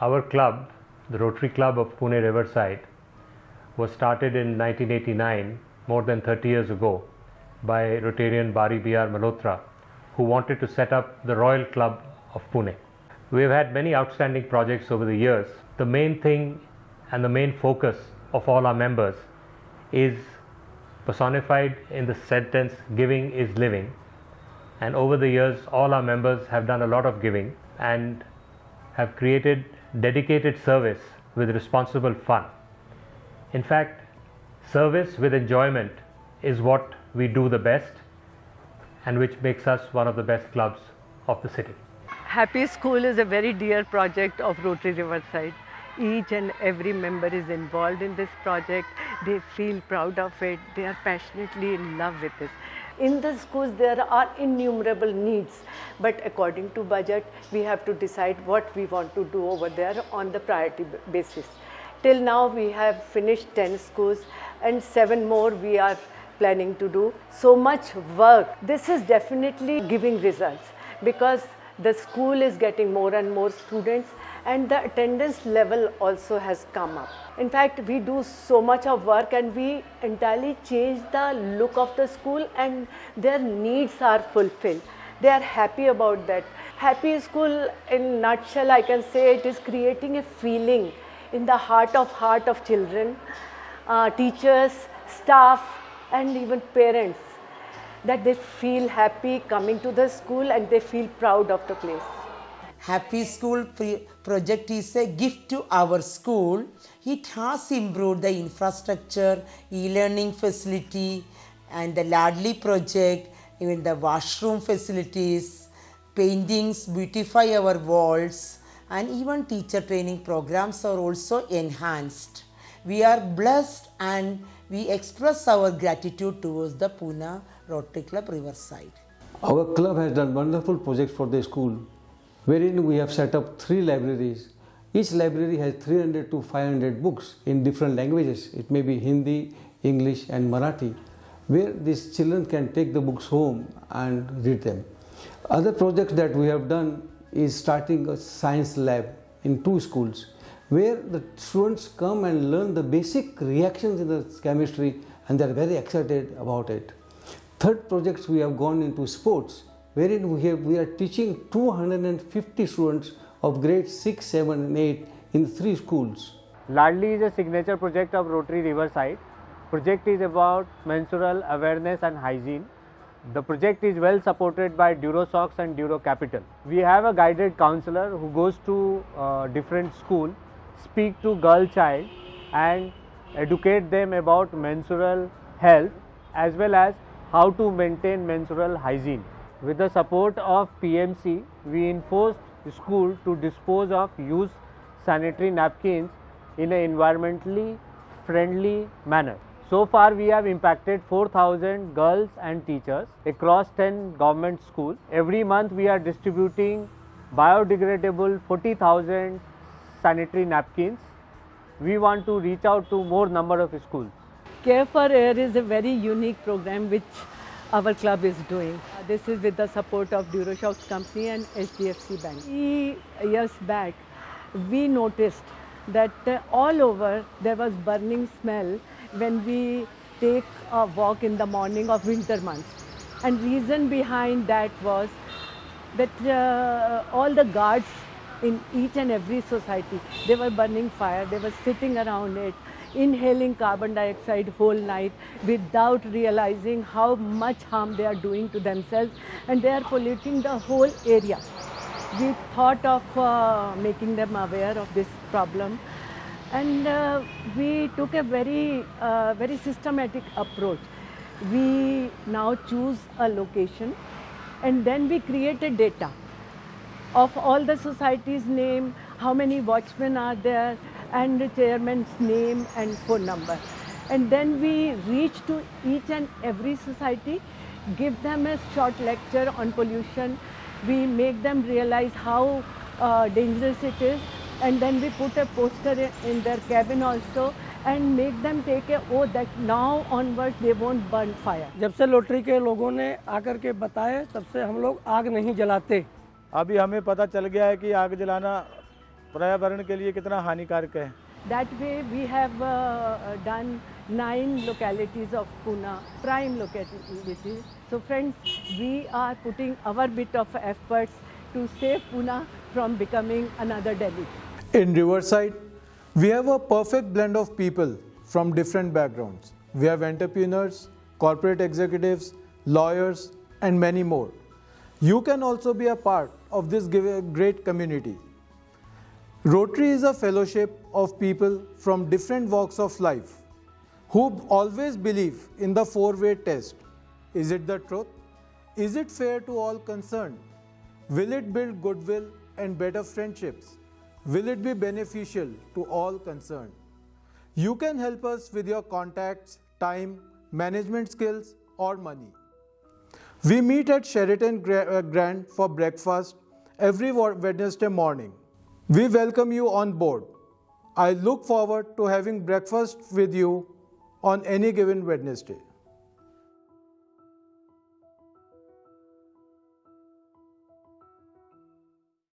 Our club, the Rotary Club of Pune Riverside, was started in 1989, more than 30 years ago, by Rotarian Bari B.R. Malhotra, who wanted to set up the Royal Club of Pune. We have had many outstanding projects over the years. The main thing and the main focus of all our members is personified in the sentence, giving is living. And over the years, all our members have done a lot of giving and have created dedicated service with responsible fun. In fact, service with enjoyment is what we do the best and which makes us one of the best clubs of the city. Happy School is a very dear project of Rotary Riverside. Each and every member is involved in this project. They feel proud of it. They are passionately in love with it. In the schools, there are innumerable needs, but according to budget, we have to decide what we want to do over there on the priority basis. Till now, we have finished 10 schools and 7 more we are planning to do. So much work. This is definitely giving results because the school is getting more and more students and the attendance level also has come up. In fact, we do so much of work and we entirely change the look of the school and their needs are fulfilled. They are happy about that. Happy School, in nutshell, I can say it is creating a feeling in the heart of children, teachers, staff and even parents, that they feel happy coming to the school and they feel proud of the place. Happy School project is a gift to our school. It has improved the infrastructure, e-learning facility and the Ladli project, even the washroom facilities, paintings beautify our walls and even teacher training programs are also enhanced. We are blessed and we express our gratitude towards the Pune Rotary Club Riverside. Our club has done wonderful projects for the school, wherein we have set up 3 libraries. Each library has 300 to 500 books in different languages. It may be Hindi, English and Marathi, where these children can take the books home and read them. Other projects that we have done is starting a science lab in 2 schools, where the students come and learn the basic reactions in the chemistry and they are very excited about it. Third projects, we have gone into sports, wherein we are teaching 250 students of grades 6, 7 and 8 in 3 schools. Ladli is a signature project of Rotary Riverside. Project is about menstrual awareness and hygiene. The project is well supported by DuroSox and Duro Capital. We have a guided counselor who goes to different schools, speak to girl child and educate them about menstrual health as well as how to maintain menstrual hygiene. With the support of PMC, we enforced school to dispose of used sanitary napkins in an environmentally friendly manner. So far, we have impacted 4,000 girls and teachers across 10 government schools. Every month, we are distributing biodegradable 40,000 sanitary napkins. We want to reach out to more number of schools. Care for Air is a very unique program which our club is doing. This is with the support of DuroShox company and HDFC Bank. 3 years back, we noticed that all over there was burning smell when we take a walk in the morning of winter months. And reason behind that was that all the guards in each and every society, they were burning fire, they were sitting around it, inhaling carbon dioxide whole night without realizing how much harm they are doing to themselves and they are polluting the whole area. We thought of making them aware of this problem and we took a very systematic approach. We now choose a location and then we created data of all the society's name, how many watchmen are there, and the chairman's name and phone number. And then we reach to each and every society, give them a short lecture on pollution. We make them realize how dangerous it is, and then we put a poster in their cabin also and make them take a oath that now onwards they won't burn fire. जब से lottery के लोगों ने आकर के बताए तब से हम लोग आग नहीं जलाते। अभी हमें पता चल गया है कि आग जलाना पर्यावरण के लिए कितना हानिकारक है। That way we have done 9 localities of Pune, prime localities. So friends, we are putting our bit of efforts to save Pune from becoming another Delhi. In Riverside, we have a perfect blend of people from different backgrounds. We have entrepreneurs, corporate executives, lawyers, and many more. You can also be a part of this great community. Rotary is a fellowship of people from different walks of life who always believe in the four-way test. Is it the truth? Is it fair to all concerned? Will it build goodwill and better friendships? Will it be beneficial to all concerned? You can help us with your contacts, time, management skills, or money. We meet at Sheraton Grand for breakfast every Wednesday morning. We welcome you on board. I look forward to having breakfast with you on any given Wednesday.